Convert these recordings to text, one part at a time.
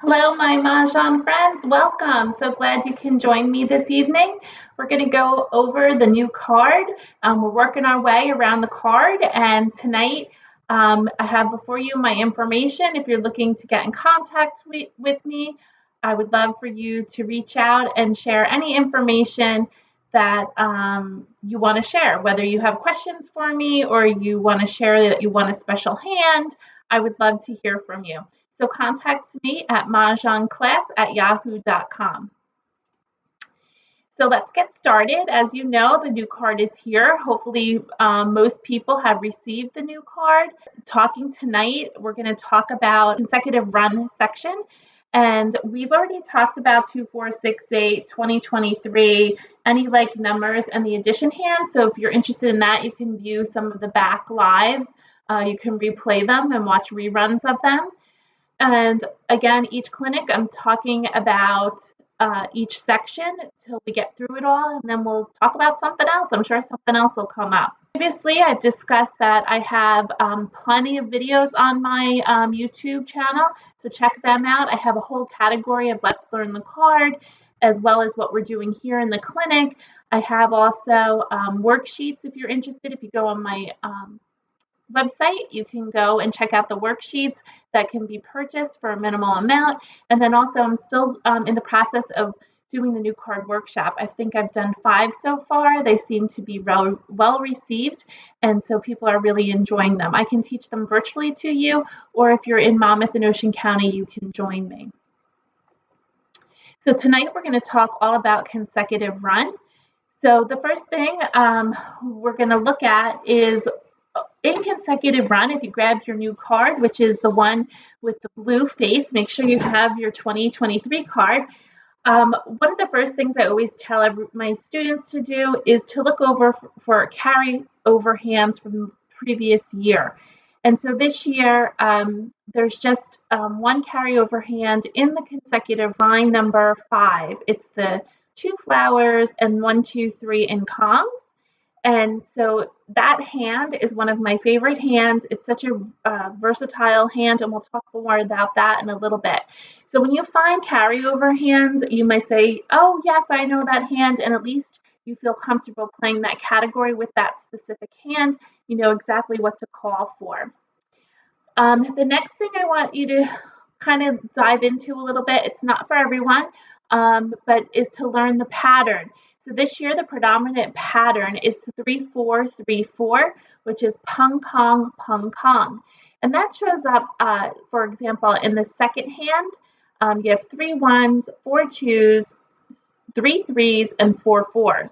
Hello, my Mahjong friends. Welcome. So glad you can join me this evening. We're going to go over the new card. We're working our way around the card, and tonight I have before you my information. If you're looking to get in contact with me, I would love for you to reach out and share any information that you want to share, whether you have questions for me or you want to share that you want a special hand. I would love to hear from you. So contact me at mahjongclass@yahoo.com. So let's get started. As you know, the new card is here. Hopefully, most people have received the new card. Talking tonight, we're going to talk about consecutive run section. And we've already talked about 2, 4, 6, 8, 20, 23, any like numbers, and the addition hand. So if you're interested in that, you can view some of the back lives. You can replay them and watch reruns of them. And again, each clinic, I'm talking about each section till we get through it all, and then we'll talk about something else. I'm sure something else will come up. Previously, I've discussed that I have plenty of videos on my YouTube channel, so check them out. I have a whole category of Let's Learn the Card, as well as what we're doing here in the clinic. I have also worksheets if you're interested. If you go on my website, you can go and check out the worksheets that can be purchased for a minimal amount. And then also I'm still in the process of doing the new card workshop. I think I've done 5 so far. They seem to be well received, and so people are really enjoying them. I can teach them virtually to you, or if you're in Monmouth and Ocean County, you can join me. So tonight we're going to talk all about consecutive run. So the first thing we're going to look at is in consecutive run. If you grab your new card, which is the one with the blue face, make sure you have your 2023 card. One of the first things I always tell my students to do is to look over for carry-over hands from the previous year. And so this year, there's just one carryover hand in the consecutive line number 5. It's the 2 flowers and 1, 2, 3 in Kongs. And so that hand is one of my favorite hands. It's such a versatile hand, and we'll talk more about that in a little bit. So when you find carryover hands, you might say, oh, yes, I know that hand, and at least you feel comfortable playing that category with that specific hand. You know exactly what to call for. The next thing I want you to kind of dive into a little bit, it's not for everyone, but is to learn the pattern. So this year, the predominant pattern is 3-4-3-4, which is pung pong, pung pong. And that shows up, for example, in the second hand, you have 3 1s, 4 2s, 3 3s, and 4 4s.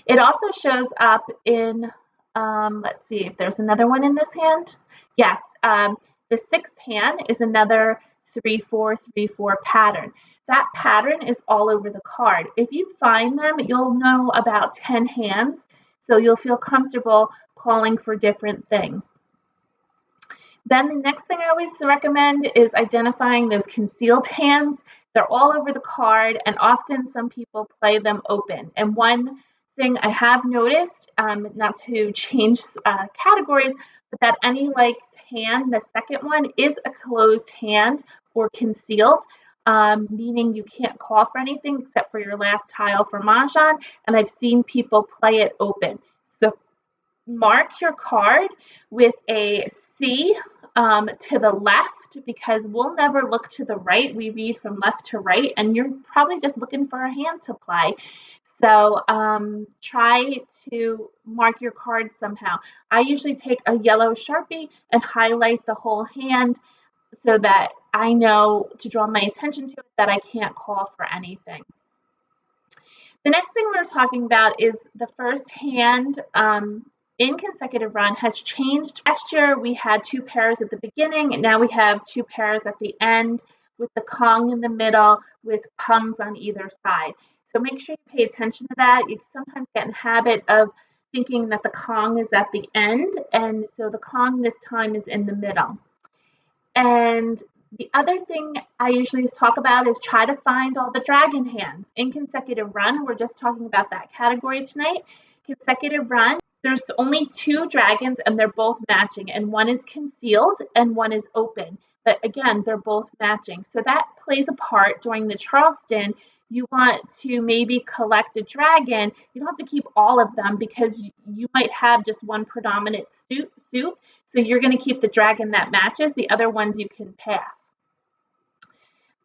It also shows up in, let's see if there's another one in this hand. Yes, the sixth hand is another 3-4-3-4 pattern. That pattern is all over the card. If you find them, you'll know about 10 hands, so you'll feel comfortable calling for different things. Then the next thing I always recommend is identifying those concealed hands. They're all over the card, and often some people play them open. And one thing I have noticed, not to change categories, but that any like hand, the second one, is a closed hand or concealed, meaning you can't call for anything except for your last tile for Mahjong, and I've seen people play it open. So mark your card with a C to the left, because we'll never look to the right. We read from left to right, and you're probably just looking for a hand to play. So try to mark your card somehow. I usually take a yellow Sharpie and highlight the whole hand so that I know to draw my attention to it, that I can't call for anything. The next thing we're talking about is the first hand in consecutive run has changed. Last year we had 2 pairs at the beginning, and now we have 2 pairs at the end with the Kong in the middle with pungs on either side. So make sure you pay attention to that. You sometimes get in the habit of thinking that the Kong is at the end, and so the Kong this time is in the middle. And the other thing I usually talk about is try to find all the dragon hands. In consecutive run, we're just talking about that category tonight. Consecutive run, there's only 2 dragons and they're both matching, and one is concealed and one is open. But again, they're both matching. So that plays a part during the Charleston. You want to maybe collect a dragon. You don't have to keep all of them because you might have just one predominant suit. So you're going to keep the dragon that matches. The other ones you can pass.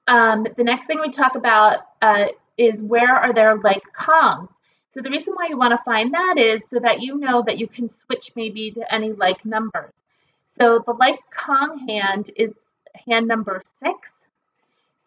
The next thing we talk about is where are there like Kongs. So the reason why you want to find that is so that you know that you can switch maybe to any like numbers. So the like Kong hand is hand number 6.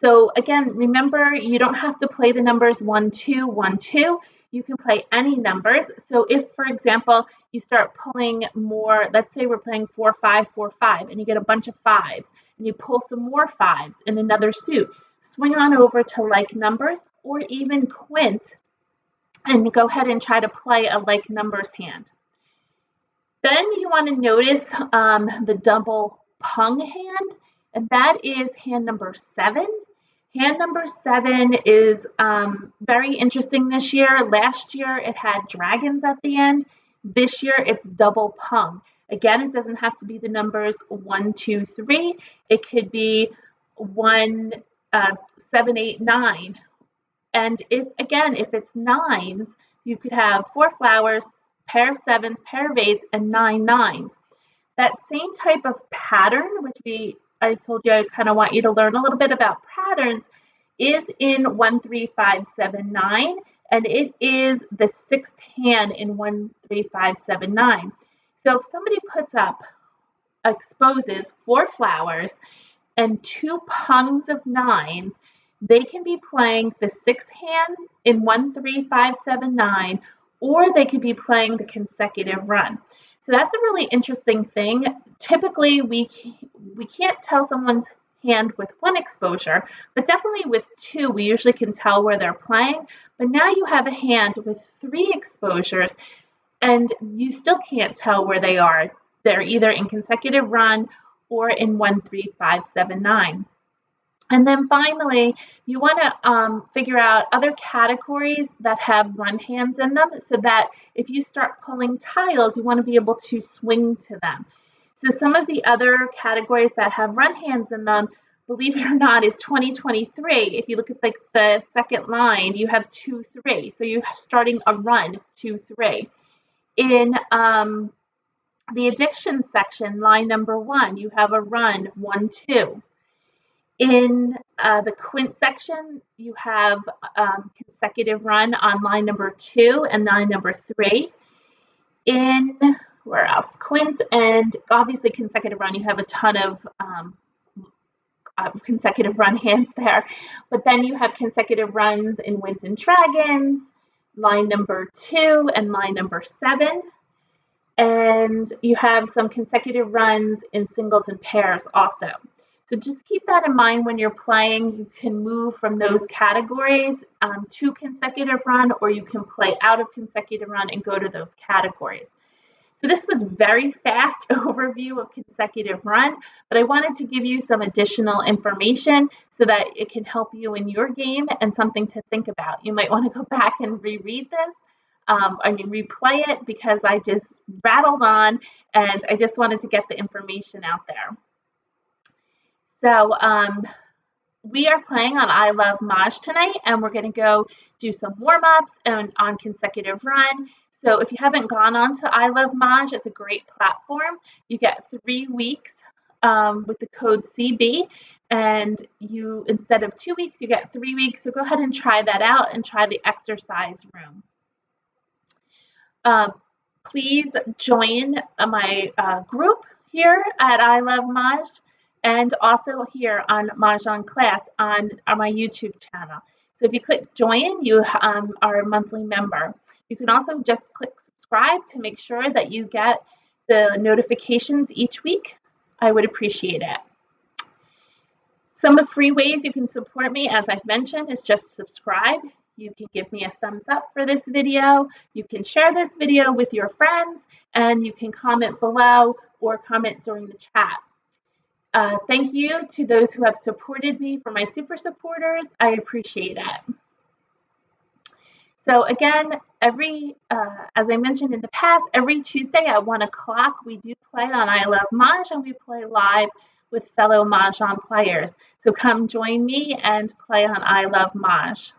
So again, remember, you don't have to play the numbers 1, 2, 1, 2. You can play any numbers. So if, for example, you start pulling more, let's say we're playing 4, 5, 4, 5, and you get a bunch of 5s, and you pull some more 5s in another suit, swing on over to like numbers or even quint, and go ahead and try to play a like numbers hand. Then you want to notice the double pung hand, and that is hand number 7. Hand number 7 is very interesting this year. Last year it had dragons at the end. This year it's double pung. Again, it doesn't have to be the numbers 1, 2, 3. It could be 1, 7, 8, 9. And if it's 9s, you could have 4 flowers, pair of 7s, pair of 8s, and 9 9s. That same type of pattern, which I told you I kind of want you to learn a little bit about patterns, is in 1, 3, 5, 7, 9, and it is the 6th hand in 1, 3, 5, 7, 9. So if somebody exposes 4 flowers and 2 pungs of 9s, they can be playing the 6th hand in 1, 3, 5, 7, 9, or they could be playing the consecutive run. So that's a really interesting thing. Typically, we can't tell someone's hand with 1 exposure, but definitely with 2, we usually can tell where they're playing. But now you have a hand with 3 exposures, and you still can't tell where they are. They're either in consecutive run or in 1, 3, 5, 7, 9. And then finally, you want to figure out other categories that have run hands in them so that if you start pulling tiles, you want to be able to swing to them. So some of the other categories that have run hands in them, believe it or not, is 2023. If you look at like the second line, you have 2, 3. So you're starting a run 2, 3. In the addiction section, line number 1, you have a run 1, 2. In the quint section, you have consecutive run on line number 2 and line number 3. In, where else? Quints and obviously consecutive run, you have a ton of consecutive run hands there. But then you have consecutive runs in Winds and Dragons, line number 2 and line number 7. And you have some consecutive runs in singles and pairs also. So just keep that in mind when you're playing. You can move from those categories to consecutive run, or you can play out of consecutive run and go to those categories. So this was very fast overview of consecutive run, but I wanted to give you some additional information so that it can help you in your game and something to think about. You might want to go back and reread this. Replay it because I just rattled on and I just wanted to get the information out there. So we are playing on ilovemahj tonight, and we're going to go do some warm-ups and on consecutive run. So if you haven't gone on to ilovemahj, it's a great platform. You get 3 weeks with the code CB, and you, instead of 2 weeks, you get 3 weeks. So go ahead and try that out and try the exercise room. Please join my group here at ilovemahj, and also here on Mah Jongg Class on my YouTube channel. So if you click join, you are a monthly member. You can also just click subscribe to make sure that you get the notifications each week. I would appreciate it. Some of the free ways you can support me, as I've mentioned, is just subscribe. You can give me a thumbs up for this video. You can share this video with your friends, and you can comment below or comment during the chat. Thank you to those who have supported me, for my super supporters. I appreciate it. So again, as I mentioned in the past, every Tuesday at 1 o'clock, we do play on ilovemahj, and we play live with fellow Mahjong players. So come join me and play on I Love Mahj.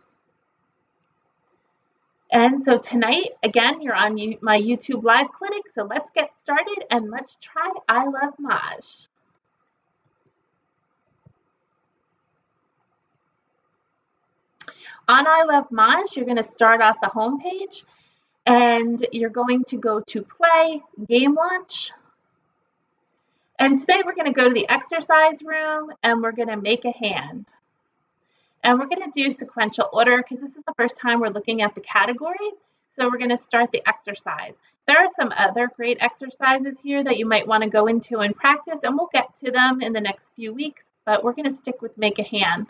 And so tonight, again, you're on my YouTube live clinic. So let's get started and let's try I Love Mahj. On I Love Mahj, you're going to start off the home page and you're going to go to Play, Game Launch. And today we're going to go to the exercise room and we're going to make a hand. And we're going to do sequential order because this is the first time we're looking at the category. So we're going to start the exercise. There are some other great exercises here that you might want to go into and practice, and we'll get to them in the next few weeks, but we're going to stick with make a hand.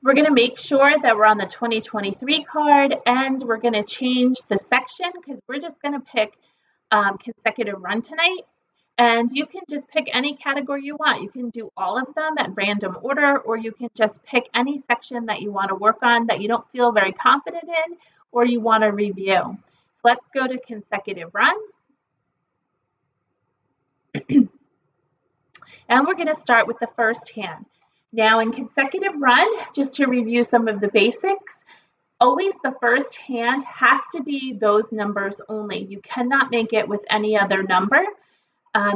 We're going to make sure that we're on the 2023 card, and we're going to change the section because we're just going to pick consecutive run tonight. And you can just pick any category you want. You can do all of them at random order, or you can just pick any section that you want to work on that you don't feel very confident in or you want to review. So let's go to consecutive run. And we're going to start with the first hand. Now in consecutive run, just to review some of the basics, always the first hand has to be those numbers only. You cannot make it with any other number.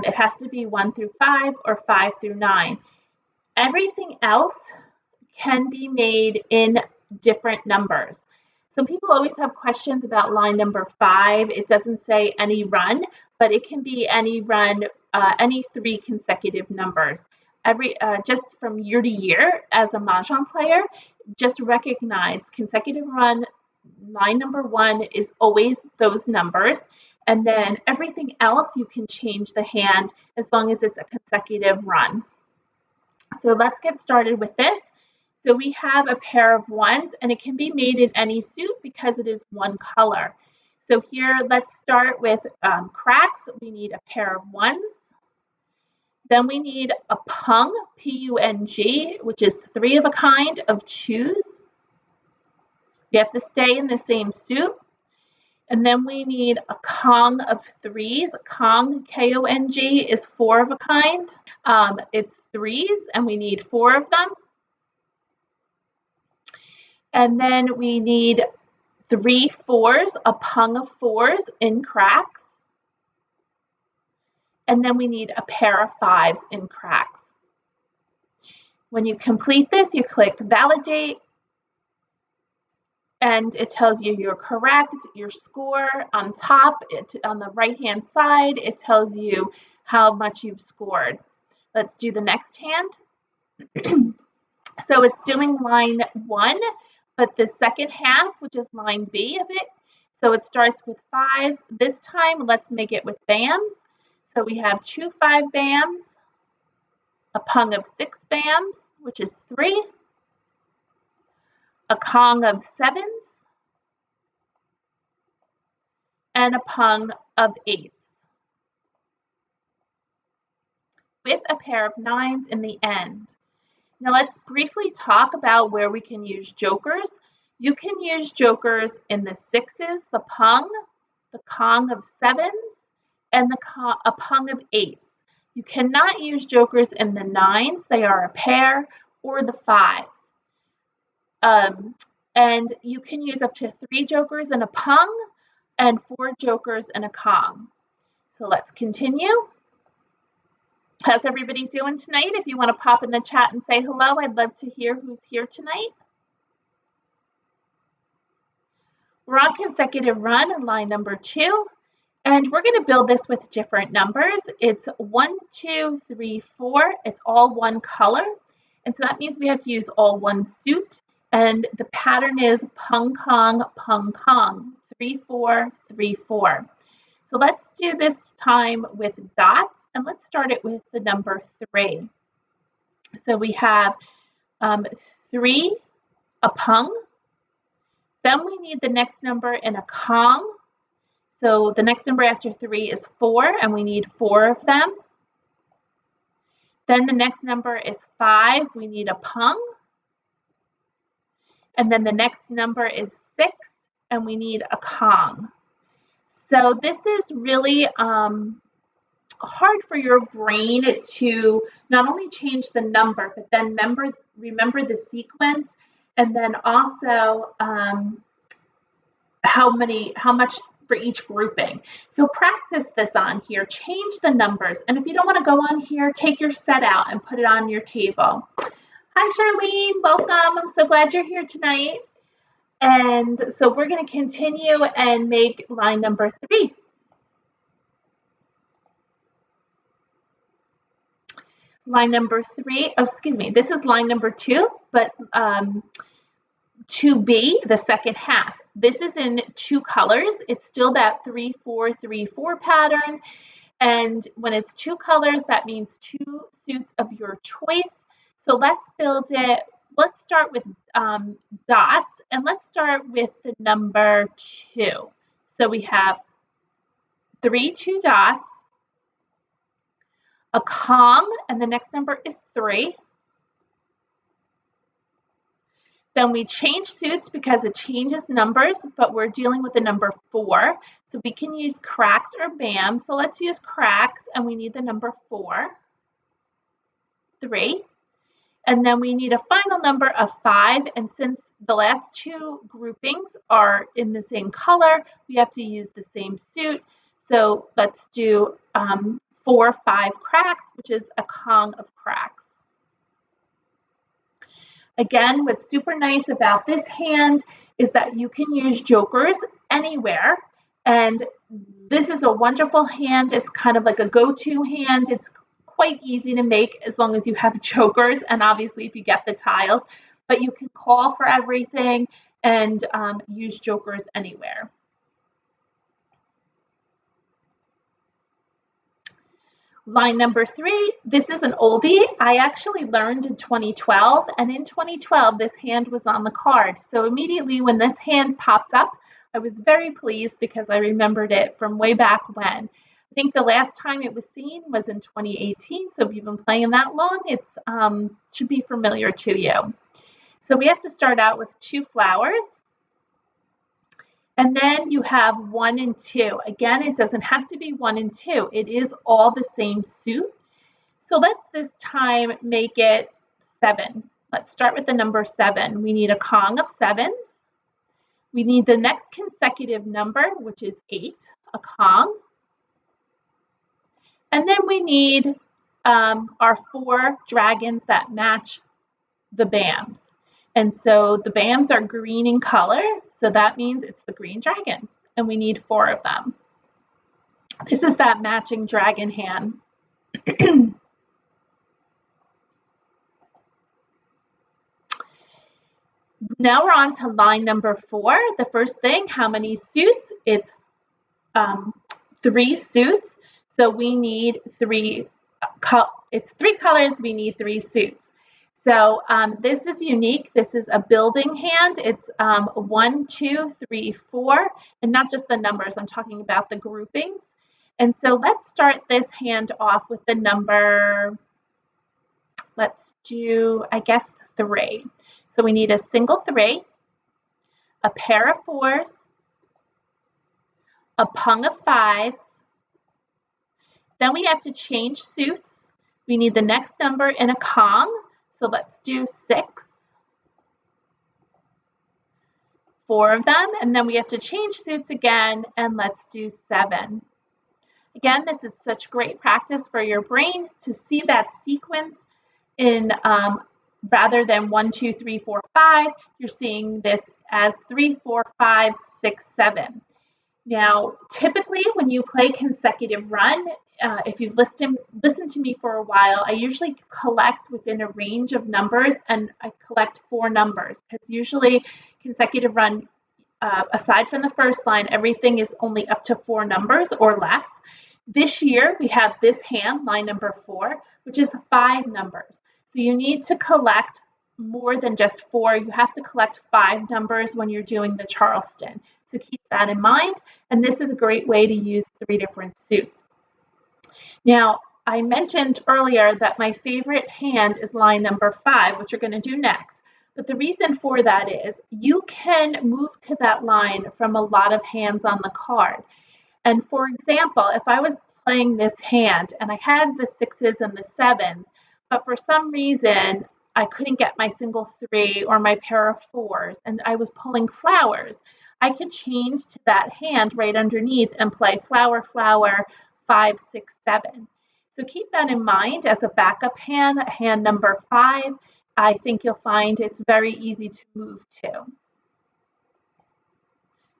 It has to be 1 through 5 or 5 through 9. Everything else can be made in different numbers. Some people always have questions about line number 5. It doesn't say any run, but it can be any run, any 3 consecutive numbers. Just from year to year as a Mahjong player, just recognize consecutive run, line number 1 is always those numbers. And then everything else, you can change the hand as long as it's a consecutive run. So let's get started with this. So we have a pair of ones, and it can be made in any suit because it is one color. So here, let's start with cracks. We need a pair of ones. Then we need a pung, P-U-N-G, which is 3 of a kind of twos. You have to stay in the same suit. And then we need a Kong of 3s. Kong, K-O-N-G, is 4 of a kind. It's 3s, and we need 4 of them. And then we need 3 4s, a Pung of 4s in cracks. And then we need a pair of 5s in cracks. When you complete this, you click Validate. And it tells you you're correct, your score on top, on the right-hand side, it tells you how much you've scored. Let's do the next hand. So it's doing line 1, but the second half, which is line B of it, so it starts with 5s. This time, let's make it with bams. So we have 2 5 bams, a Pung of 6 bams, which is 3, a Kong of 7s, and a Pung of 8s, with a pair of 9s in the end. Now let's briefly talk about where we can use jokers. You can use jokers in the 6s, the Pung, the Kong of 7s, and a Pung of 8s. You cannot use jokers in the 9s, they are a pair, or the 5s. And you can use up to 3 jokers in a Pung and 4 jokers in a Kong. So let's continue. How's everybody doing tonight? If you want to pop in the chat and say hello, I'd love to hear who's here tonight. We're on consecutive run, line number 2, and we're going to build this with different numbers. It's 1, 2, 3, 4. It's all one color, and so that means we have to use all one suit. And the pattern is Pung Kong, 3 4 3 4. So let's do this time with dots, and let's start it with the number 3. So we have 3, a Pung. Then we need the next number in a Kong. So the next number after 3 is 4, and we need 4 of them. Then the next number is 5. We need a Pung. And then the next number is 6, and we need a Kong. So this is really hard for your brain to not only change the number, but then remember the sequence, and then also how much for each grouping. So practice this on here, change the numbers. And if you don't want to go on here, take your set out and put it on your table. Hi, Charlene, welcome. I'm so glad you're here tonight. And so we're going to continue and make line number 3. Line number 3, oh, excuse me, this is line number 2, but 2B, the second half. This is in 2 colors. It's still that 3-4-3-4 pattern. And when it's 2 colors, that means 2 suits of your choice. So let's build it. Let's start with dots, and let's start with the number 2. So we have 3 2 dots, a Kong, and the next number is 3. Then we change suits because it changes numbers, but we're dealing with the number 4. So we can use cracks or bam. So let's use cracks, and we need the number 4, 3. And then we need a final number of 5. And since the last 2 groupings are in the same color, we have to use the same suit. So let's do 4 5 cracks, which is a Kong of cracks. Again, what's super nice about this hand is that you can use jokers anywhere. And this is a wonderful hand. It's kind of like a go-to hand. It's quite easy to make as long as you have jokers, and obviously if you get the tiles. But you can call for everything and use jokers anywhere. Line number 3, this is an oldie. I actually learned in 2012, and in 2012, this hand was on the card. So immediately when this hand popped up, I was very pleased because I remembered it from way back when. I think the last time it was seen was in 2018, so if you've been playing that long, it should be familiar to you. So we have to start out with 2 flowers. And then you have 1 and 2. Again, it doesn't have to be 1 and 2. It is all the same suit. So let's this time make it 7. Let's start with the number 7. We need a Kong of 7s. We need the next consecutive number, which is 8, a Kong. And then we need our 4 dragons that match the BAMs. And so the BAMs are green in color, so that means it's the green dragon, and we need 4 of them. This is that matching dragon hand. Now we're on to line number 4. The first thing, how many suits? It's 3 suits, so we need 3. It's 3 colors, we need 3 suits. So this is unique. This is a building hand. It's 1, 2, 3, 4, and not just the numbers. I'm talking about the groupings. And so let's start this hand off with the number, let's do, I guess, 3. So we need a single 3, a pair of 4s, a pung of 5s. Then we have to change suits. We need the next number in a Kong. So let's do 6, 4 of them, and then we have to change suits again, and let's do 7. Again, this is such great practice for your brain to see that sequence in rather than 1, 2, 3, 4, 5. You're seeing this as 3, 4, 5, 6, 7. Now, typically when you play consecutive run, if you've listened to me for a while, I usually collect within a range of numbers, and I collect 4 numbers because usually consecutive run, aside from the first line, everything is only up to 4 numbers or less. This year we have this hand, line number 4, which is 5 numbers. So you need to collect more than just 4. You have to collect 5 numbers when you're doing the Charleston. So keep that in mind, and this is a great way to use 3 different suits. Now, I mentioned earlier that my favorite hand is line number 5, which you're going to do next. But the reason for that is you can move to that line from a lot of hands on the card. And for example, if I was playing this hand and I had the sixes and the sevens, but for some reason I couldn't get my single three or my pair of fours and I was pulling flowers, I could change to that hand right underneath and play flower, flower, 5, 6, 7. So keep that in mind as a backup hand, hand number 5. I think you'll find it's very easy to move to.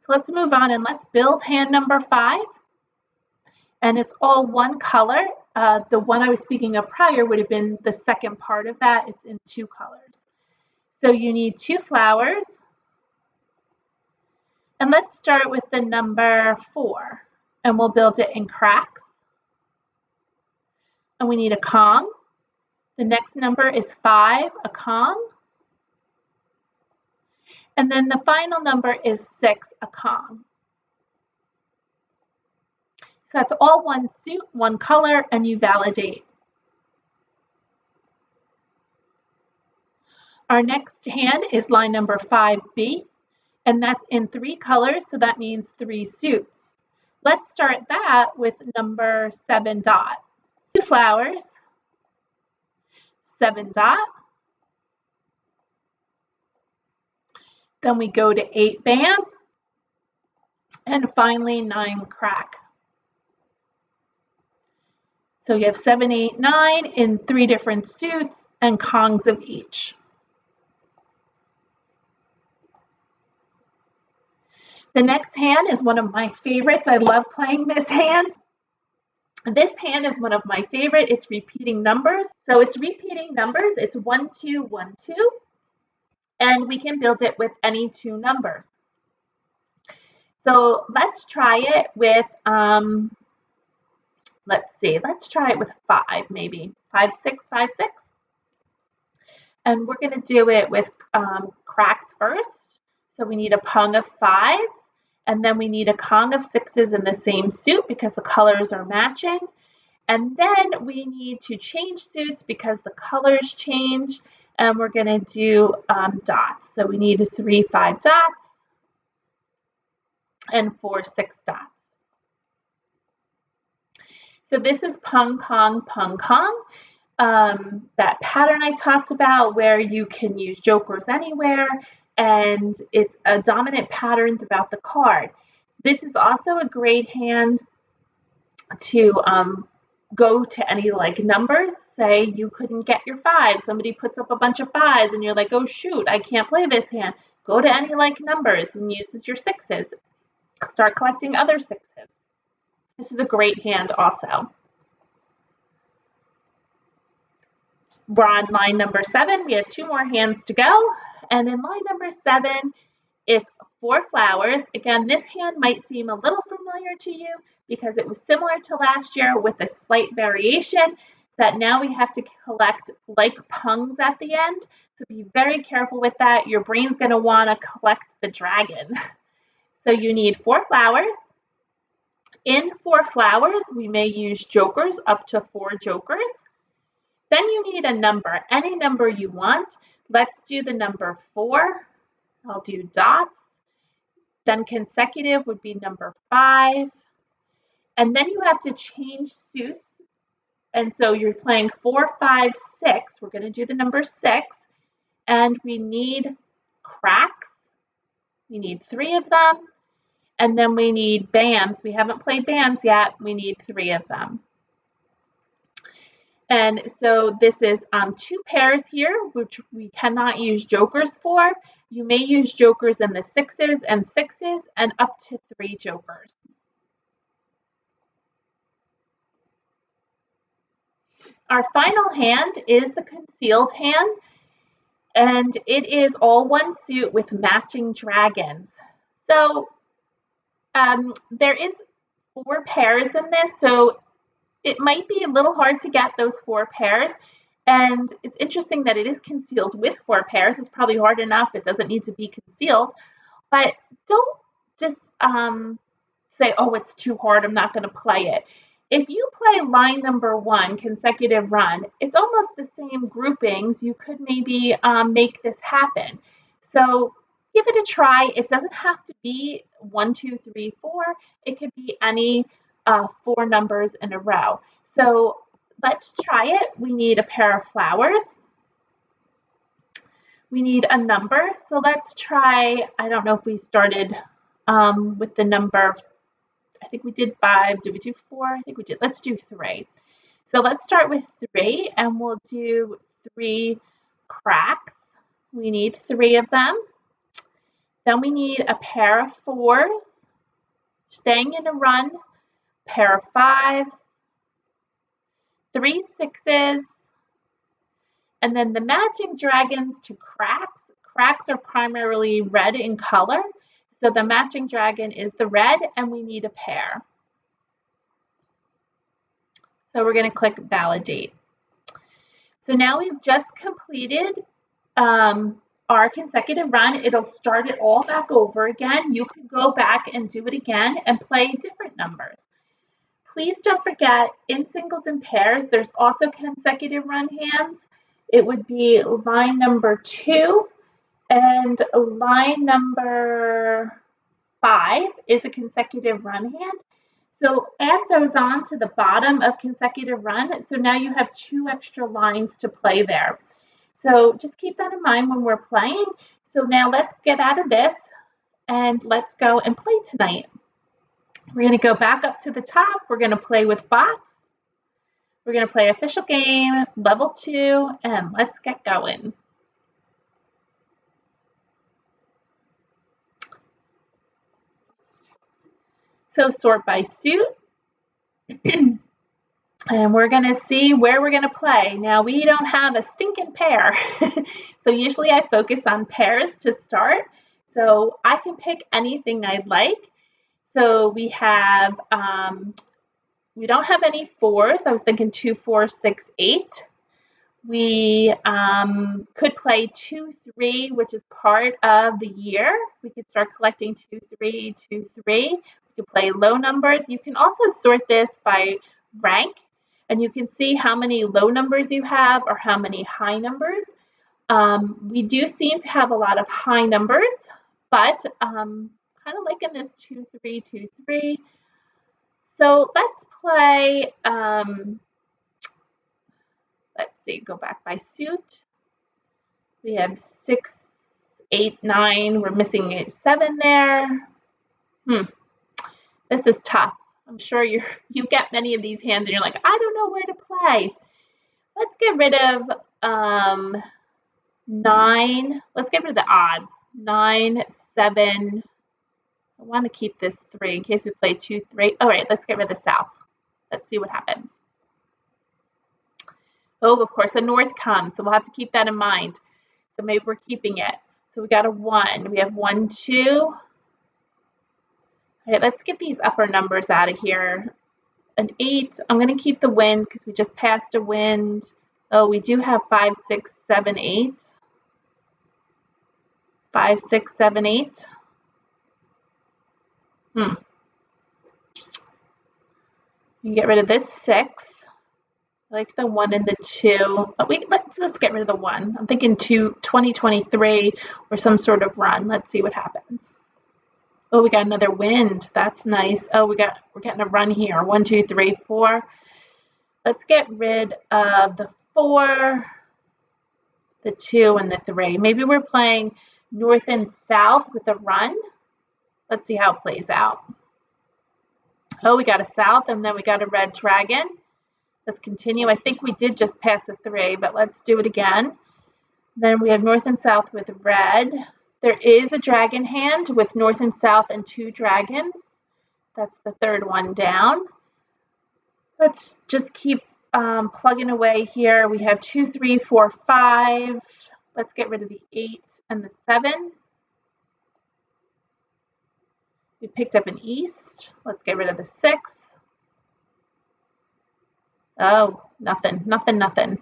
So let's move on and let's build hand number 5. And it's all one color. The one I was speaking of prior would have been the second part of that. It's in 2 colors. So you need 2 flowers. And let's start with the number 4. And we'll build it in cracks. And we need a Kong. The next number is 5, a Kong. And then the final number is 6, a Kong. So that's all one suit, one color, and you validate. Our next hand is line number 5B, and that's in 3 colors, so that means 3 suits. Let's start that with number 7 dot. 2 flowers, 7 dot. Then we go to 8 bam, and finally 9 crack. So you have 7, 8, 9 in 3 different suits and Kongs of each. The next hand is one of my favorites. I love playing this hand. This hand is one of my favorite. It's repeating numbers. So it's repeating numbers. It's 1, 2, 1, 2. And we can build it with any 2 numbers. So let's try it with, let's try it with 5 maybe. 5, 6, 5, 6. And we're going to do it with cracks first. So we need a Pung of 5s. And then we need a Kong of 6s in the same suit because the colors are matching. And then we need to change suits because the colors change. And we're going to do dots. So we need 3, 5 dots and 4, 6 dots. So this is Pung Kong, Pung Kong. That pattern I talked about where you can use jokers anywhere. And it's a dominant pattern throughout the card. This is also a great hand to go to any like numbers. Say you couldn't get your 5. Somebody puts up a bunch of 5s and you're like, oh shoot, I can't play this hand. Go to any like numbers and use your 6s. Start collecting other 6s. This is a great hand also. We're on line number 7. We have 2 more hands to go. And in line number 7, it's 4 flowers. Again, this hand might seem a little familiar to you because it was similar to last year with a slight variation that now we have to collect like pungs at the end. So be very careful with that. Your brain's going to want to collect the dragon. So you need 4 flowers. In 4 flowers, we may use jokers, up to 4 jokers. Then you need a number, any number you want. Let's do the number 4. I'll do dots. Then consecutive would be number 5. And then you have to change suits. And so you're playing 4, 5, 6. We're going to do the number 6. And we need cracks. We need 3 of them. And then we need bams. We haven't played bams yet. We need 3 of them. And so this is 2 pairs here, which we cannot use jokers for. You may use jokers in the 6s and 6s and up to 3 jokers. Our final hand is the concealed hand, and it is all one suit with matching dragons. So there is 4 pairs in this, so it might be a little hard to get those 4 pairs. And it's interesting that it is concealed with 4 pairs. It's probably hard enough. It doesn't need to be concealed. But don't just say, oh, it's too hard. I'm not going to play it. If you play line number 1, consecutive run, it's almost the same groupings. You could maybe make this happen. So give it a try. It doesn't have to be 1, 2, 3, 4. It could be any 4 numbers in a row. So let's try it. We need a pair of flowers. We need a number. So let's try, I don't know if we started with the number, I think we did 5. Did we do 4? I think we did. Let's do 3. So let's start with 3 and we'll do 3 cracks. We need 3 of them. Then we need a pair of 4s, staying in a run, pair of 5s, 3 6s, and then the matching dragons to cracks. Cracks are primarily red in color, so the matching dragon is the red, and we need a pair. So we're going to click validate. So now we've just completed our consecutive run. It'll start it all back over again. You can go back and do it again and play different numbers. Please don't forget, in singles and pairs, there's also consecutive run hands. It would be line number 2 and line number 5 is a consecutive run hand. So add those on to the bottom of consecutive run. So now you have 2 extra lines to play there. So just keep that in mind when we're playing. So now let's get out of this and let's go and play tonight. We're going to go back up to the top. We're going to play with bots. We're going to play official game, level 2, and let's get going. So sort by suit. And we're going to see where we're going to play. Now, we don't have a stinking pair. So usually I focus on pairs to start. So I can pick anything I'd like. So we have, we don't have any 4s. I was thinking 2, 4, 6, 8. We could play 2, 3, which is part of the year. We could start collecting 2, 3, 2, 3. We could play low numbers. You can also sort this by rank, and you can see how many low numbers you have or how many high numbers. We do seem to have a lot of high numbers, but kind of like in this 2, 3, 2, 3. So let's play, let's see, go back by suit. We have 6, 8, 9. We're missing a 7 there. This is tough. I'm sure you get many of these hands and you're like, I don't know where to play. Let's get rid of 9. Let's get rid of the odds. 9, 7. I want to keep this 3 in case we play 2, 3. All right, let's get rid of the south. Let's see what happens. Oh, of course, the north comes, so we'll have to keep that in mind. So maybe we're keeping it. So we got a 1. We have 1, 2. All right, let's get these upper numbers out of here. An 8. I'm going to keep the wind because we just passed a wind. Oh, we do have 5, 6, 7, 8. 5, 6, 7, 8. You can get rid of this 6. I like the 1 and the 2. But let's get rid of the 1. I'm thinking 2023 or some sort of run. Let's see what happens. Oh, we got another wind. That's nice. Oh, we're getting a run here. 1, 2, 3, 4. Let's get rid of the 4, the 2, and the 3. Maybe we're playing north and south with a run. Let's see how it plays out. Oh, we got a south, and then we got a red dragon. Let's continue. I think we did just pass a 3, but let's do it again. Then we have north and south with red. There is a dragon hand with north and south and 2 dragons. That's the 3rd one down. Let's just keep plugging away here. We have 2, 3, 4, 5. Let's get rid of the 8 and the 7. We picked up an east. Let's get rid of the 6. Oh, nothing, nothing, nothing.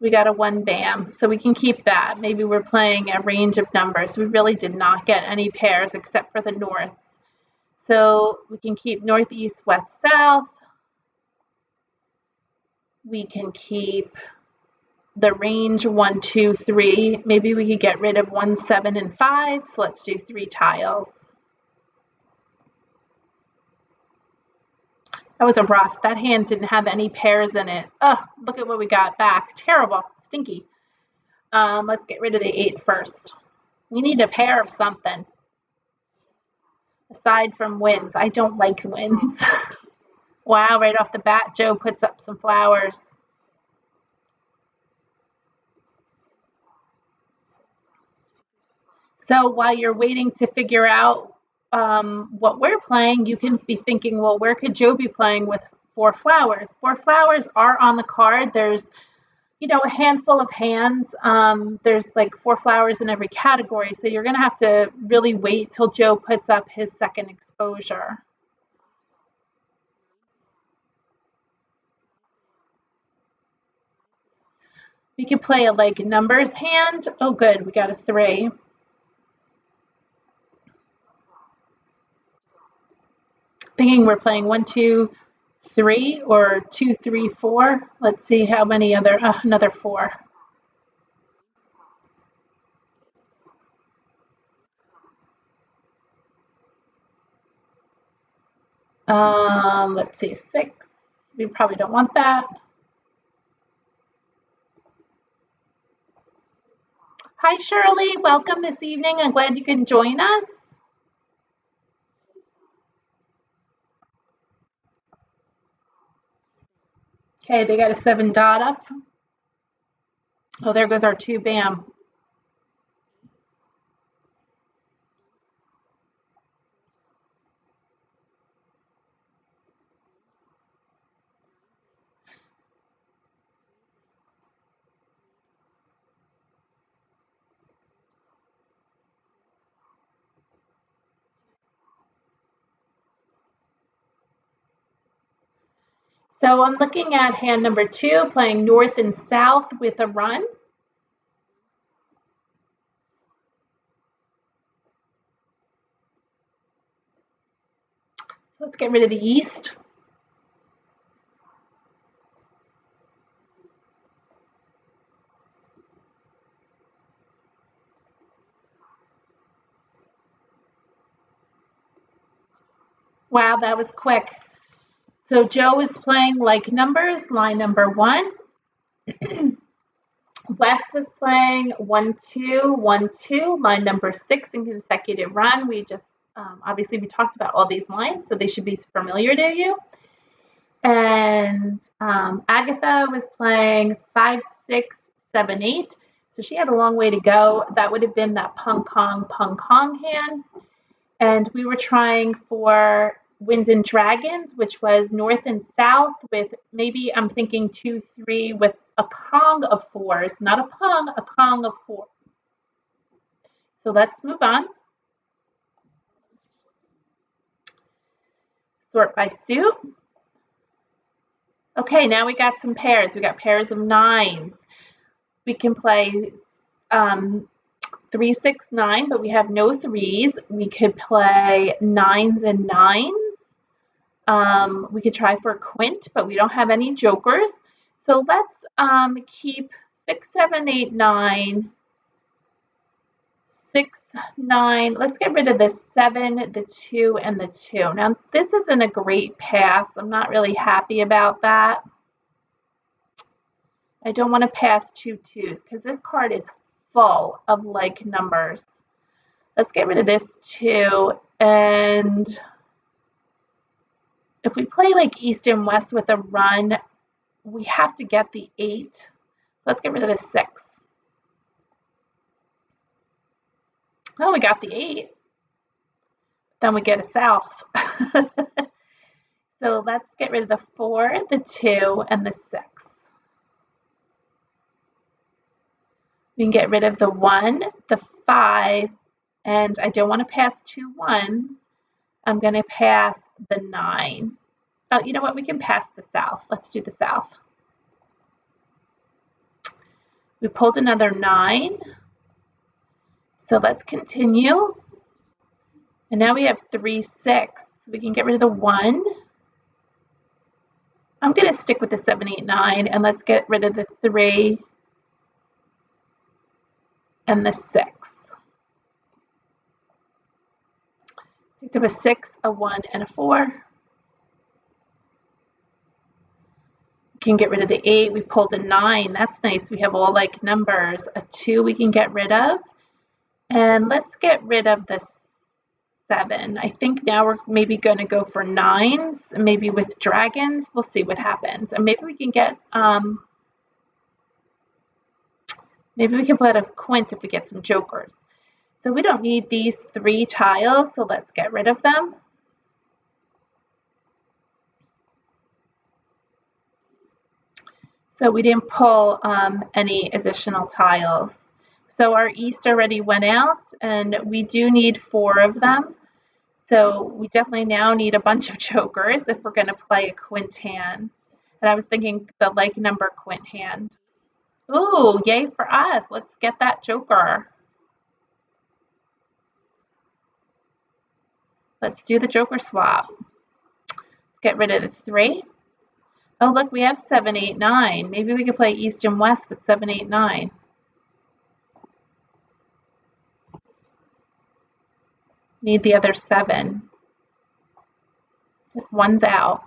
We got a 1 bam, so we can keep that. Maybe we're playing a range of numbers. We really did not get any pairs except for the norths. So we can keep north, east, west, south. We can keep the range 1, 2, 3. Maybe we could get rid of 1, 7, and 5. So let's do 3 tiles. That was a rough. That hand didn't have any pairs in it. Oh, look at what we got back. Terrible. Stinky. Let's get rid of the 8 first. We need a pair of something. Aside from wins. I don't like wins. Wow, right off the bat, Joe puts up some flowers. So while you're waiting to figure out what we're playing, you can be thinking, well, where could Joe be playing with 4 flowers? 4 flowers are on the card. There's, you know, a handful of hands. There's like 4 flowers in every category. So you're going to have to really wait till Joe puts up his second exposure. We could play a like numbers hand. Oh, good. We got a 3. Thinking we're playing 1, 2, 3 or 2, 3, 4. Let's see how many other, another 4. Let's see, 6. We probably don't want that. Hi, Shirley. Welcome this evening. I'm glad you can join us. Okay, they got a 7 dot up. Oh, there goes our 2 bam. So I'm looking at hand number 2, playing north and south with a run. So let's get rid of the east. Wow, that was quick. So Joe is playing like numbers, line number 1. Wes was playing 1, 2, 1, 2, line number 6 in consecutive run. We just, obviously we talked about all these lines, so they should be familiar to you. And Agatha was playing 5, 6, 7, 8. So she had a long way to go. That would have been that pung kong hand. And we were trying for Winds and Dragons, which was north and south with maybe, I'm thinking 2, 3 with a Kong of 4s, not a Pong, a Kong of 4. So let's move on. Sort by suit. Okay, now we got some pairs. We got pairs of 9s. We can play 3, 6, 9, but we have no 3s. We could play 9s and 9s. We could try for a quint, but we don't have any jokers. So let's keep 6, 7, 8, 9, 6, 9. Let's get rid of the 7, the 2, and the 2. Now, this isn't a great pass. I'm not really happy about that. I don't want to pass 2 2s because this card is full of like numbers. Let's get rid of this 2. And if we play like east and west with a run, we have to get the 8. Let's get rid of the 6. Oh, we got the 8. Then we get a south. So let's get rid of the 4, the 2, and the 6. We can get rid of the 1, the 5, and I don't want to pass 2 1s. I'm going to pass the 9. Oh, you know what? We can pass the south. Let's do the south. We pulled another 9. So let's continue. And now we have 3, 6. We can get rid of the 1. I'm going to stick with the 7, 8, 9, and let's get rid of the 3 and the 6. Picked up a 6, a 1, and a 4. We can get rid of the 8. We pulled a 9. That's nice. We have all like numbers. A 2 we can get rid of. And let's get rid of the 7. I think now we're maybe going to go for 9s, maybe with dragons. We'll see what happens. And maybe we can get, maybe we can put a quint if we get some jokers. So we don't need these 3 tiles, so let's get rid of them. So we didn't pull any additional tiles. So our East already went out, and we do need 4 of them. So we definitely now need a bunch of jokers if we're going to play a quint hand. And I was thinking the like number quint hand. Ooh, yay for us. Let's get that joker. Let's do the joker swap. Let's get rid of the 3. Oh, look, we have 7, 8, 9. Maybe we could play East and West with 7, 8, 9. Need the other 7. 1's out.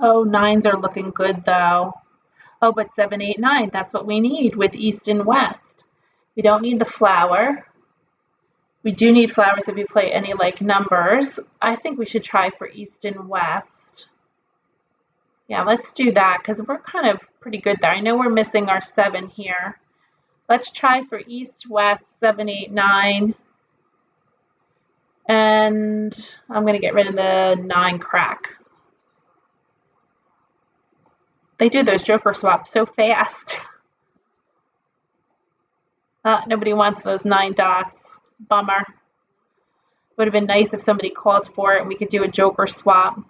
Oh, 9s are looking good though. Oh, but 7, 8, 9, that's what we need with East and West. We don't need the flower. We do need flowers if we play any like numbers. I think we should try for East and West. Yeah, let's do that because we're kind of pretty good there. I know we're missing our 7 here. Let's try for East, West, 7, 8, 9. And I'm going to get rid of the 9 crack. They do those joker swaps so fast. Nobody wants those 9 dots. Bummer. Would have been nice if somebody called for it and we could do a joker swap.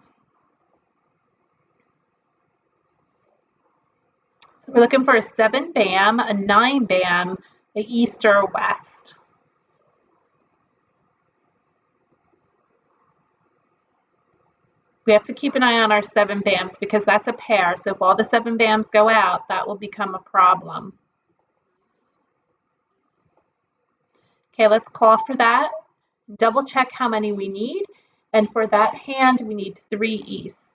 So we're looking for a 7 bam, a 9 bam, a East or a West. We have to keep an eye on our 7 bams because that's a pair. So if all the 7 bams go out, that will become a problem. Okay, let's call for that. Double check how many we need. And for that hand, we need 3 Easts.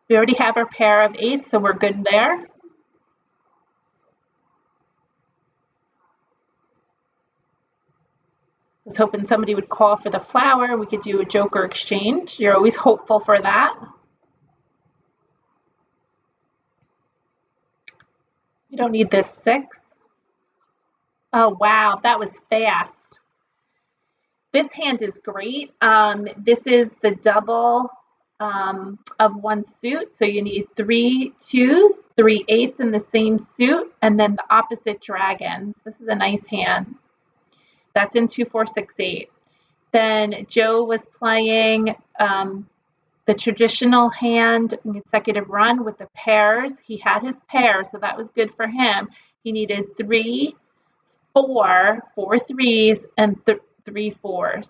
We already have our pair of 8s, so we're good there. I was hoping somebody would call for the flower and we could do a joker exchange. You're always hopeful for that. You don't need this 6. Oh, wow, that was fast. This hand is great. This is the double of 1 suit. So you need 3 2s, 3 8s in the same suit, and then the opposite dragons. This is a nice hand. That's in 2, 4, 6, 8. Then Joe was playing the traditional hand consecutive run with the pairs. He had his pair, so that was good for him. He needed 3, 4, 4 3s, and 3 4s.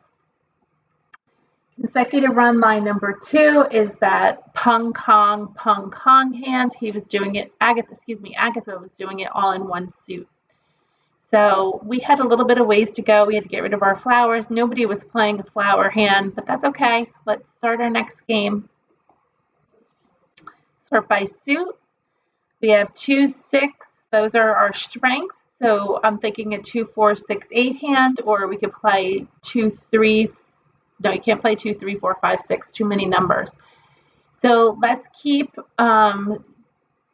Consecutive run line number 2 is that pung kong hand. He was doing it, Agatha was doing it all in 1 suit. So we had a little bit of ways to go. We had to get rid of our flowers. Nobody was playing a flower hand, but that's okay. Let's start our next game. Sort by suit. We have 2, 6. Those are our strengths. So I'm thinking a 2, 4, 6, 8 hand, or we could play 2, 3. No, you can't play 2, 3, 4, 5, 6. Too many numbers. So let's keep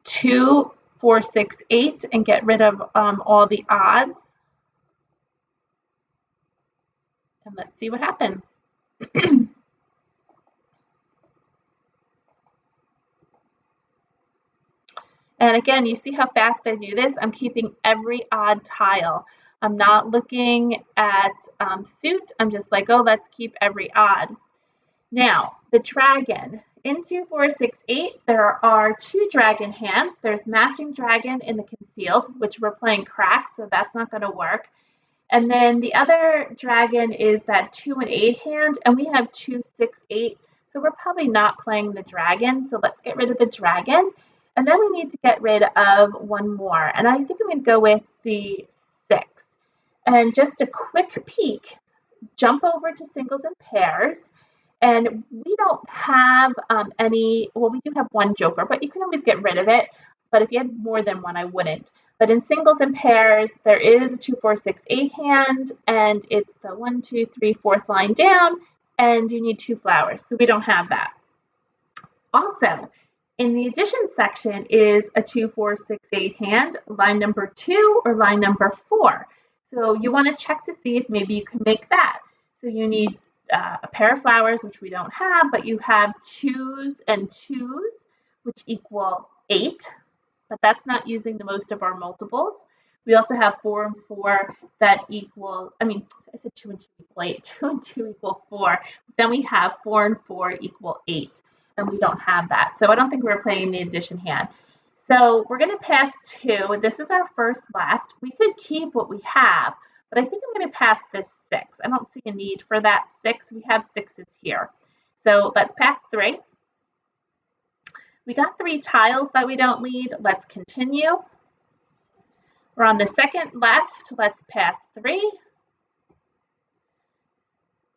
2, 4, 6, 8 and get rid of all the odds. And let's see what happens. And again, you see how fast I do this? I'm keeping every odd tile. I'm not looking at suit. I'm just like, oh, let's keep every odd. Now, the dragon. In 2, 4, 6, 8, there are 2 dragon hands. There's matching dragon in the concealed, which we're playing crack, so that's not going to work. And then the other dragon is that 2 and 8 hand, and we have 2, 6, 8. So we're probably not playing the dragon. So let's get rid of the dragon. And then we need to get rid of one more. And I think I'm going to go with the 6. And just a quick peek, jump over to singles and pairs. And we don't have any, well, we do have one joker, but you can always get rid of it. But if you had more than one, I wouldn't. But in singles and pairs, there is a 2, 4, 6, 8 hand, and it's the 1, 2, 3, 4th line down, and you need 2 flowers. So we don't have that. Also, in the addition section is a 2, 4, 6, 8 hand, line number 2 or line number 4. So you want to check to see if maybe you can make that. So you need a pair of flowers, which we don't have, but you have 2s and 2s, which equal 8, but that's not using the most of our multiples. We also have 4 and 4 that equal, I said 2 and 2 equal 8, 2 and 2 equal 4. Then we have 4 and 4 equal 8, and we don't have that. So I don't think we're playing the addition hand. So we're going to pass 2. This is our first left. We could keep what we have, but I think I'm going to pass this 6. I don't see a need for that 6. We have 6s here. So let's pass 3. We got 3 tiles that we don't need. Let's continue. We're on the second left. Let's pass 3.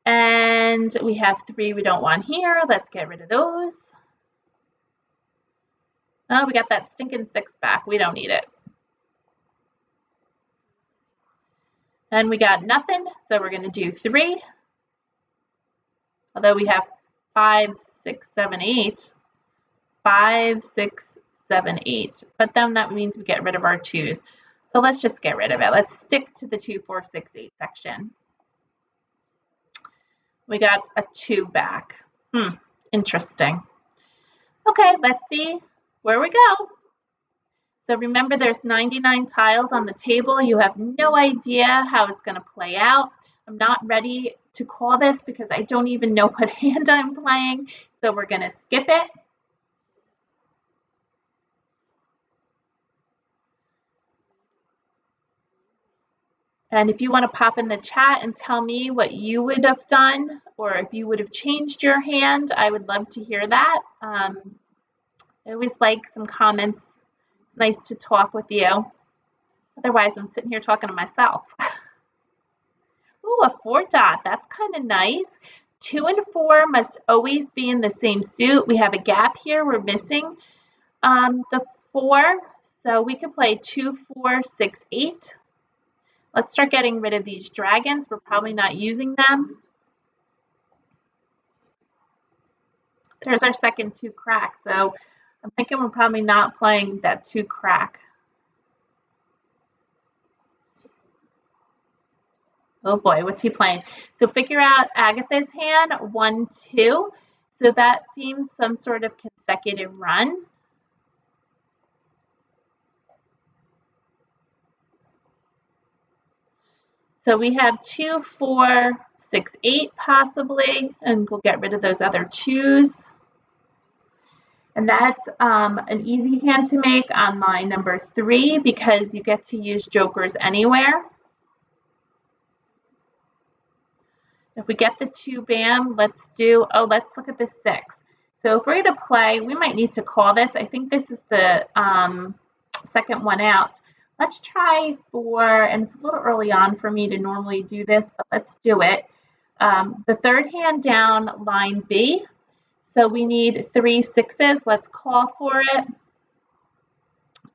And we have 3 we don't want here. Let's get rid of those. Oh, we got that stinking 6 back. We don't need it. And we got nothing, so we're going to do 3. Although we have 5, 6, 7, 8. 5, 6, 7, 8. But then that means we get rid of our 2s. So let's just get rid of it. Let's stick to the 2, 4, 6, 8 section. We got a 2 back. Interesting. Okay, let's see where we go. So remember, there's 99 tiles on the table. You have no idea how it's going to play out. I'm not ready to call this because I don't even know what hand I'm playing. So we're going to skip it. And if you want to pop in the chat and tell me what you would have done, or if you would have changed your hand, I would love to hear that. I always like some comments. It's nice to talk with you. Otherwise, I'm sitting here talking to myself. Ooh, a 4 dot. That's kind of nice. 2 and 4 must always be in the same suit. We have a gap here. We're missing the 4. So we can play 2, 4, 6, 8. Let's start getting rid of these dragons. We're probably not using them. There's our second 2 crack. So I'm thinking we're probably not playing that 2 crack. Oh boy, what's he playing? So figure out Agatha's hand, 1, 2. So that seems some sort of consecutive run. So we have 2, 4, 6, 8 possibly, and we'll get rid of those other 2s. And that's an easy hand to make on line number 3 because you get to use jokers anywhere. If we get the 2 bam, let's look at the 6. So if we're going to play, we might need to call this. I think this is the second one out. Let's try 4, and it's a little early on for me to normally do this, but let's do it. The third hand down, line B. So we need 3 6s. Let's call for it.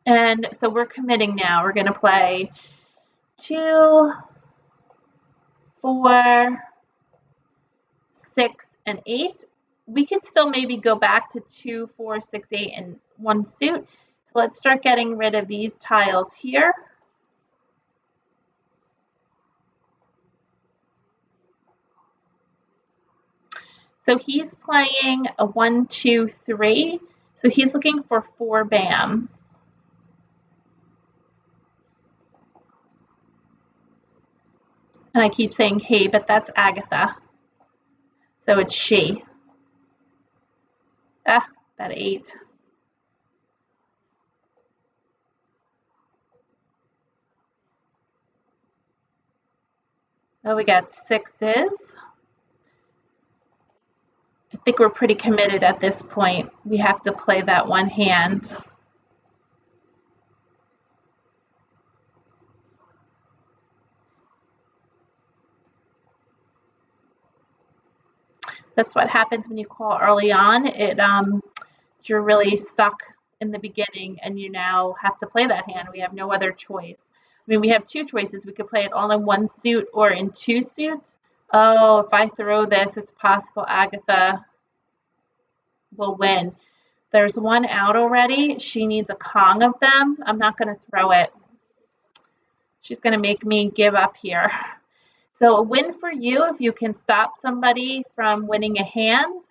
And so we're committing now. We're going to play 2, 4, 6, and 8. We could still maybe go back to 2, 4, 6, 8 in one suit. So let's start getting rid of these tiles here. So he's playing a 1, 2, 3. So he's looking for 4 bams. And I keep saying hey, but that's Agatha. So it's she. Ah, that 8. Oh, we got 6s. I think we're pretty committed at this point. We have to play that one hand. That's what happens when you call early on. You're really stuck in the beginning, and you now have to play that hand. We have no other choice. I mean, we have two choices. We could play it all in one suit or in two suits. Oh, if I throw this, it's possible Agatha will win. There's one out already. She needs a Kong of them. I'm not going to throw it. She's going to make me give up here. So a win for you if you can stop somebody from winning a hand.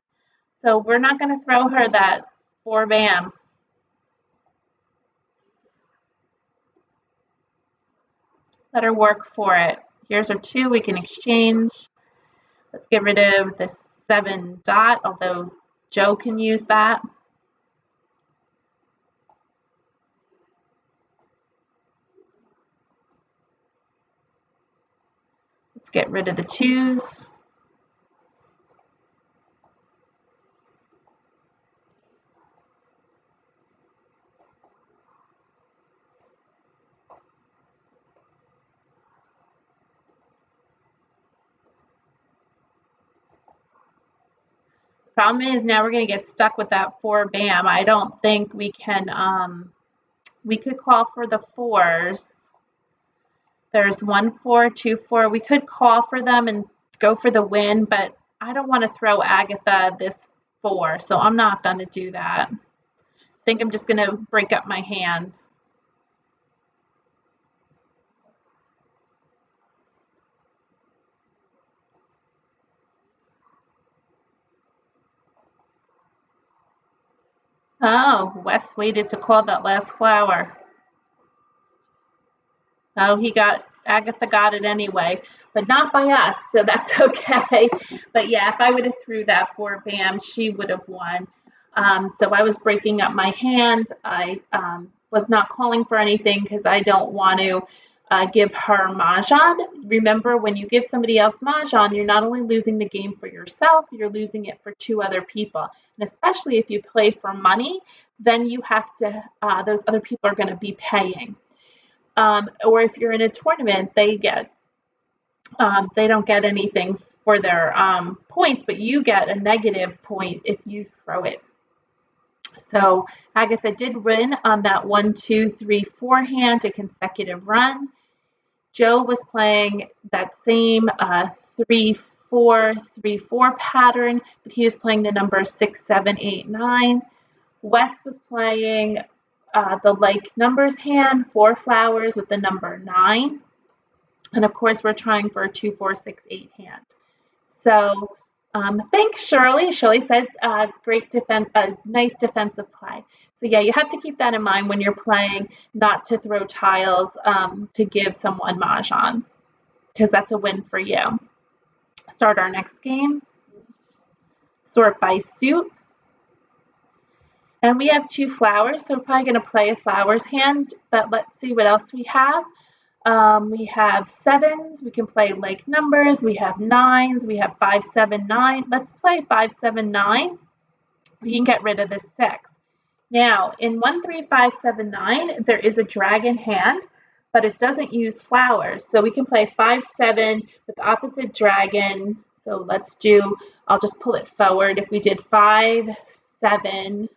So we're not going to throw her that 4 bam. Let her work for it. Here's our 2. We can exchange. Let's get rid of the 7 dot, although Joe can use that. Let's get rid of the 2s. Problem is now we're going to get stuck with that 4 bam. I don't think we can, we could call for the 4s. There's 1 4, 2 4. We could call for them and go for the win, but I don't want to throw Agatha this 4, so I'm not going to do that. I think I'm just going to break up my hand. Oh, Wes waited to call that last flower. Oh, Agatha got it anyway, but not by us, so that's okay. But yeah, if I would have threw that 4 bam, she would have won. So I was breaking up my hand. I was not calling for anything because I don't want to give her Mahjong. Remember, when you give somebody else Mahjong, you're not only losing the game for yourself, you're losing it for 2 other people. And especially if you play for money, then you have to, those other people are going to be paying. Or if you're in a tournament, they don't get anything for their points, but you get a negative point if you throw it. So Agatha did win on that 1, 2, 3, 4 hand, a consecutive run. Joe was playing that same 3, 4, 3, 4 pattern, but he was playing the number 6, 7, 8, 9. Wes was playing the like numbers hand, 4 flowers with the number 9. And of course, we're trying for a 2, 4, 6, 8 hand. So thanks, Shirley. Shirley said great defense, nice defensive play. So yeah, you have to keep that in mind when you're playing, not to throw tiles to give someone Mahjong, because that's a win for you. Start our next game. Sort by suit. And we have 2 flowers, so we're probably going to play a flowers hand, but let's see what else we have. We have 7s. We can play like numbers. We have 9s. We have 5, 7, 9. Let's play 5, 7, 9. We can get rid of this 6. Now, in 1, 3, 5, 7, 9, there is a dragon hand, but it doesn't use flowers. So we can play 5, 7 with opposite dragon. So let's do, I'll just pull it forward. If we did 5, 7,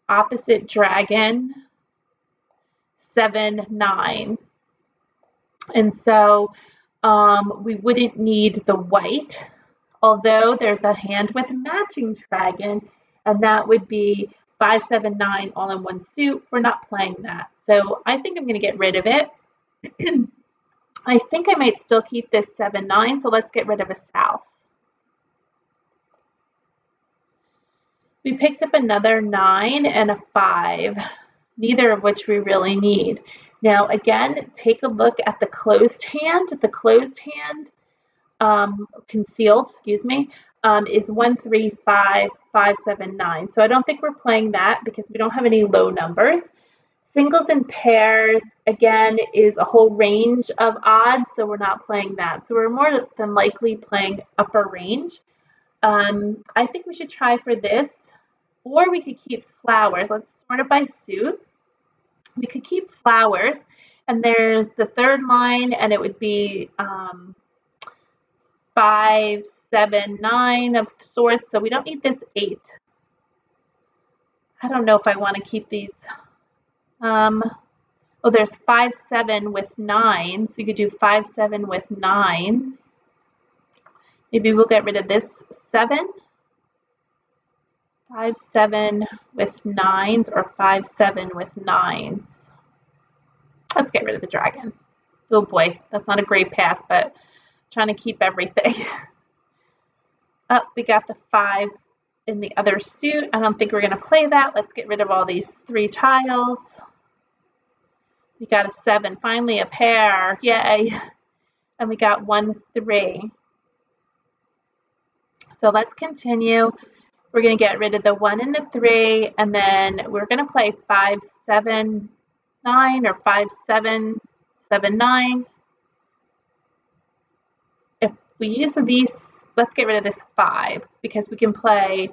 opposite dragon, 7, 9. And so we wouldn't need the white, although there's a hand with matching dragon, and that would be 5, 7, 9 all in one suit. We're not playing that. So I think I'm going to get rid of it. I think I might still keep this 7, 9, so let's get rid of a south. We picked up another 9 and a 5, neither of which we really need. Now, again, take a look at the closed hand. The closed hand, concealed, excuse me, is 1, 3, 5, 5, 7, 9. So I don't think we're playing that because we don't have any low numbers. Singles and pairs, again, is a whole range of odds, so we're not playing that. So we're more than likely playing upper range. I think we should try for this, or we could keep flowers. Let's sort it by suit. We could keep flowers, and there's the third line, and it would be 5, 7, 9 of sorts. So we don't need this 8. I don't know if I want to keep these. Oh, there's 5, 7 with 9. So you could do 5, 7 with 9s. Maybe we'll get rid of this 7. 5, 7 with 9s, or 5, 7 with 9s. Let's get rid of the dragon. Oh boy, that's not a great pass, but I'm trying to keep everything. Oh, we got the 5 in the other suit. I don't think we're going to play that. Let's get rid of all these 3 tiles. We got a 7, finally a pair, yay. And we got 1, 3. So let's continue. We're going to get rid of the 1 and the 3, and then we're going to play 5, 7, 9, or 5, 7, 7, 9. If we use these, let's get rid of this 5, because we can play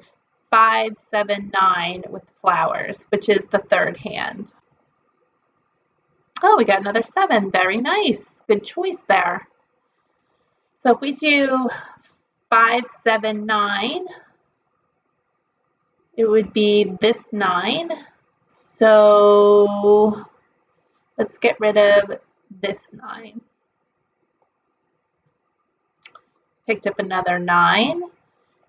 5, 7, 9 with flowers, which is the third hand. Oh, we got another 7. Very nice. Good choice there. So if we do 5, 7, 9, it would be this 9. So let's get rid of this 9. Picked up another 9.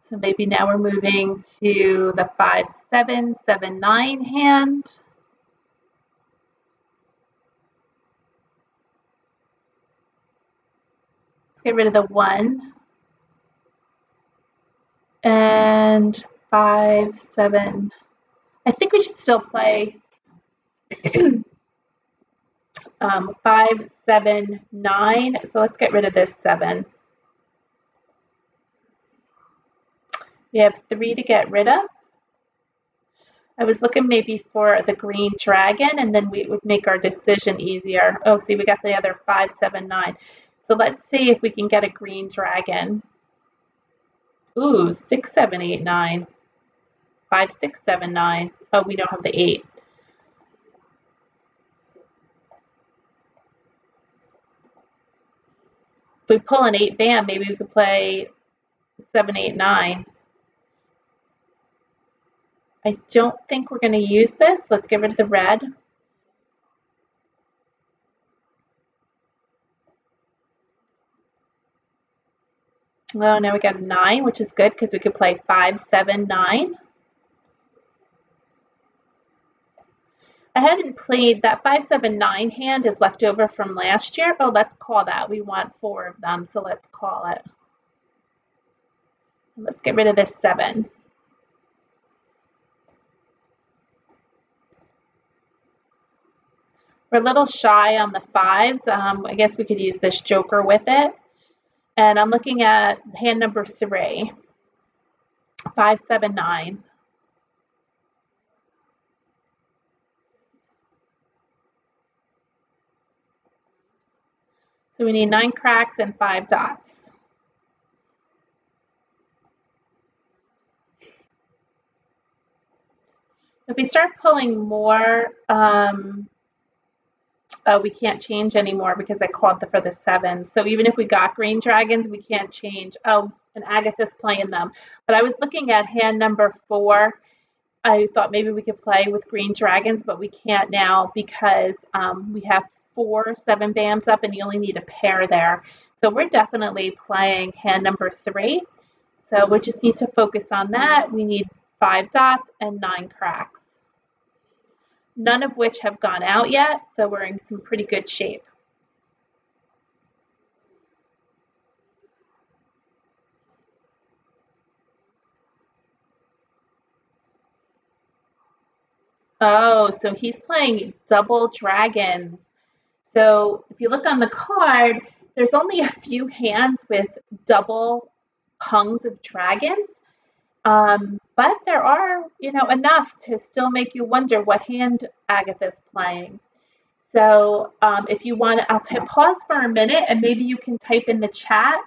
So maybe now we're moving to the 5, 7, 7, 9 hand. Let's get rid of the 1. And 5, 7. I think we should still play 5, 7, 9. So let's get rid of this 7. We have 3 to get rid of. I was looking maybe for the green dragon, and then we would make our decision easier. Oh, see, we got the other 5, 7, 9. So let's see if we can get a green dragon. Ooh, 6, 7, 8, 9. 5, 6, 7, 9. Oh, we don't have the 8. If we pull an 8 bam, maybe we could play 7, 8, 9. I don't think we're going to use this. Let's get rid of the red. Oh, now we got a 9, which is good because we could play 5, 7, 9. I hadn't played that 5, 7, 9 hand is left over from last year. Oh, let's call that. We want 4 of them, so let's call it. Let's get rid of this 7. We're a little shy on the 5s. I guess we could use this joker with it. And I'm looking at hand number 3. 5, 7, 9. So we need 9 cracks and 5 dots. If we start pulling more, we can't change anymore because I called for the 7. So even if we got green dragons, we can't change. Oh, and Agatha's playing them. But I was looking at hand number 4. I thought maybe we could play with green dragons, but we can't now because we have 4 7 bams up and you only need a pair there. So we're definitely playing hand number 3. So we just need to focus on that. We need 5 dots and 9 cracks. None of which have gone out yet, so we're in some pretty good shape. Oh, so he's playing double dragons. So if you look on the card, there's only a few hands with double hungs of dragons. But there are, enough to still make you wonder what hand Agatha's playing. So if you want, I'll pause for a minute and maybe you can type in the chat,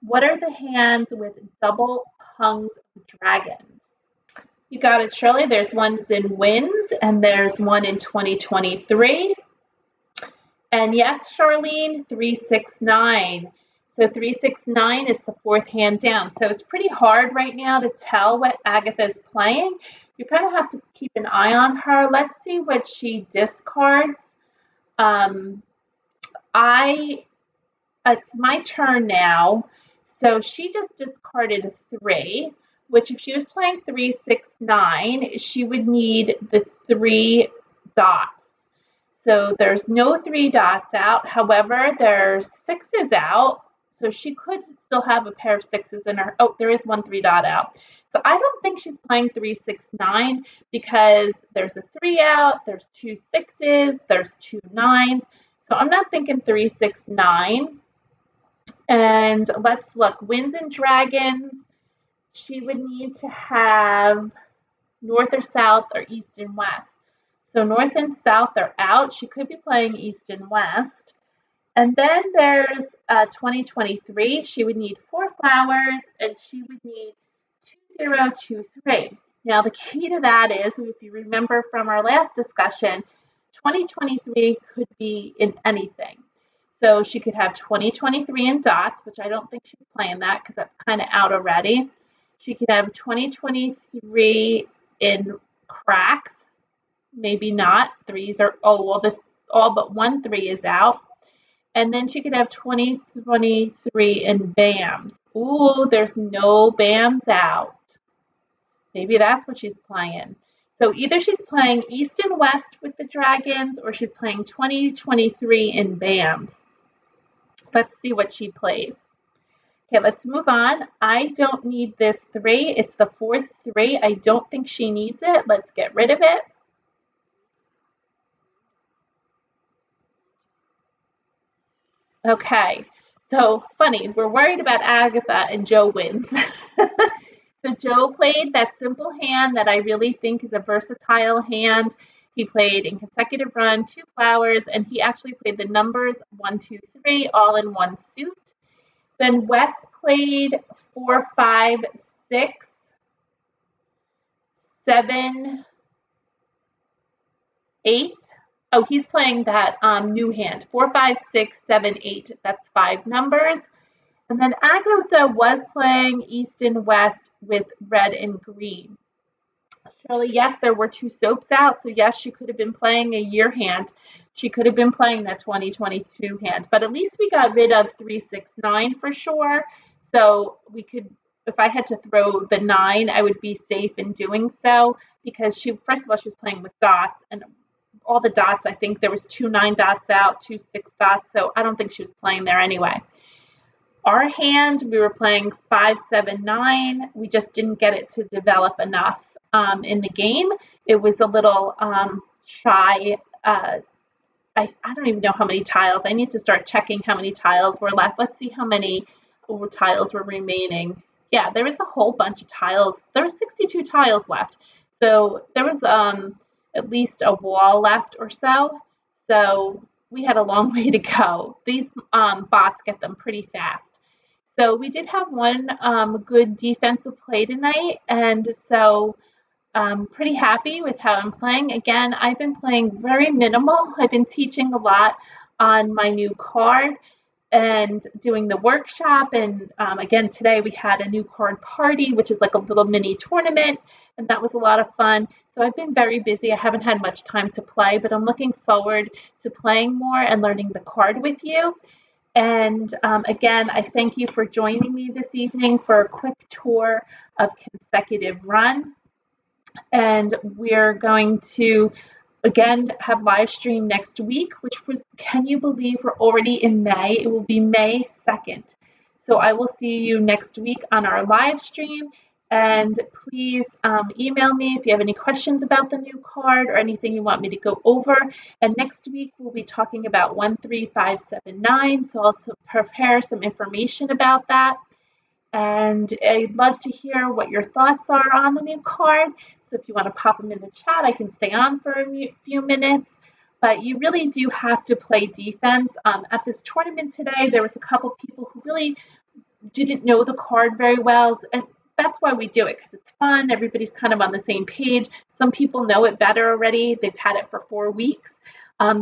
what are the hands with double hungs of dragons? You got it, Shirley. There's one in wins and there's one in 2023. And yes, Charlene, 369. So 369, it's the fourth hand down. So it's pretty hard right now to tell what Agatha's playing. You kind of have to keep an eye on her. Let's see what she discards. It's my turn now. So she just discarded a 3, which if she was playing 369, she would need the 3 dots. So there's no 3 dots out. However, there's 6s out. So she could still have a pair of 6s in her. Oh, there is one 3 dot out. So I don't think she's playing 369 because there's a 3 out, there's 2 6s, there's 2 9s. So I'm not thinking 369. And let's look. Winds and Dragons, she would need to have north or south or east and west. So north and south are out. She could be playing east and west. And then there's 2023. She would need 4 flowers and she would need 2023. Now the key to that is, if you remember from our last discussion, 2023 could be in anything. So she could have 2023 in dots, which I don't think she's playing that because that's kind of out already. She could have 2023 in cracks. Maybe not. 3s are, all but 1 3 is out. And then she could have 2023 in BAMs. Ooh, there's no BAMs out. Maybe that's what she's playing. So either she's playing east and west with the dragons or she's playing 2023 in BAMs. Let's see what she plays. Okay, let's move on. I don't need this 3. It's the 4th 3. I don't think she needs it. Let's get rid of it. Okay, so funny. We're worried about Agatha and Joe wins. So Joe played that simple hand that I really think is a versatile hand. He played in consecutive run, 2 flowers, and he actually played the numbers 1, 2, 3 all in one suit. Then Wes played 4, 5, 6, 7, 8. Oh, he's playing that new hand, 4, 5, 6, 7, 8. That's 5 numbers. And then Agatha was playing east and west with red and green. Shirley, yes, there were 2 soaps out. So yes, she could have been playing a year hand. She could have been playing that 2022 hand. But at least we got rid of 369 for sure. So we could, if I had to throw the 9, I would be safe in doing so because she, first of all, she was playing with dots and all the dots. I think there was 2 9 dots out, 2 6 dots. So I don't think she was playing there anyway. Our hand, we were playing 5, 7, 9. We just didn't get it to develop enough in the game. It was a little shy. I don't even know how many tiles. I need to start checking how many tiles were left. Let's see how many tiles were remaining. Yeah, there was a whole bunch of tiles. There were 62 tiles left. So there was at least a wall left or so. So we had a long way to go. These bots get them pretty fast. So we did have one good defensive play tonight, and so I'm pretty happy with how I'm playing. Again, I've been playing very minimal. I've been teaching a lot on my new card and doing the workshop. And again, today we had a new card party, which is like a little mini tournament, and that was a lot of fun. So I've been very busy. I haven't had much time to play, but I'm looking forward to playing more and learning the card with you. And again, I thank you for joining me this evening for a quick tour of consecutive run. And we're going to, again, have live stream next week, which was, can you believe we're already in May? It will be May 2nd. So I will see you next week on our live stream. And please email me if you have any questions about the new card or anything you want me to go over. And next week, we'll be talking about 13579. So I'll also prepare some information about that. And I'd love to hear what your thoughts are on the new card. So if you want to pop them in the chat, I can stay on for a few minutes. But you really do have to play defense. At this tournament today, there was a couple people who really didn't know the card very well. And that's why we do it, because it's fun. Everybody's kind of on the same page. Some people know it better already. They've had it for 4 weeks.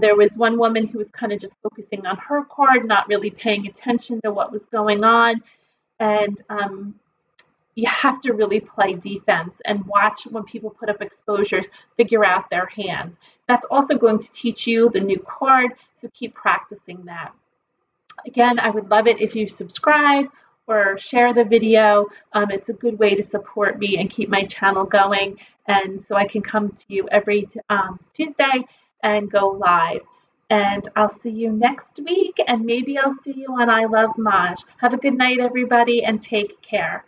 There was one woman who was kind of just focusing on her card, not really paying attention to what was going on. And you have to really play defense and watch when people put up exposures, figure out their hands. That's also going to teach you the new card, so keep practicing that. Again, I would love it if you subscribe or share the video. It's a good way to support me and keep my channel going, and so I can come to you every Tuesday and go live. And I'll see you next week, and maybe I'll see you on I Love Maj. Have a good night, everybody, and take care.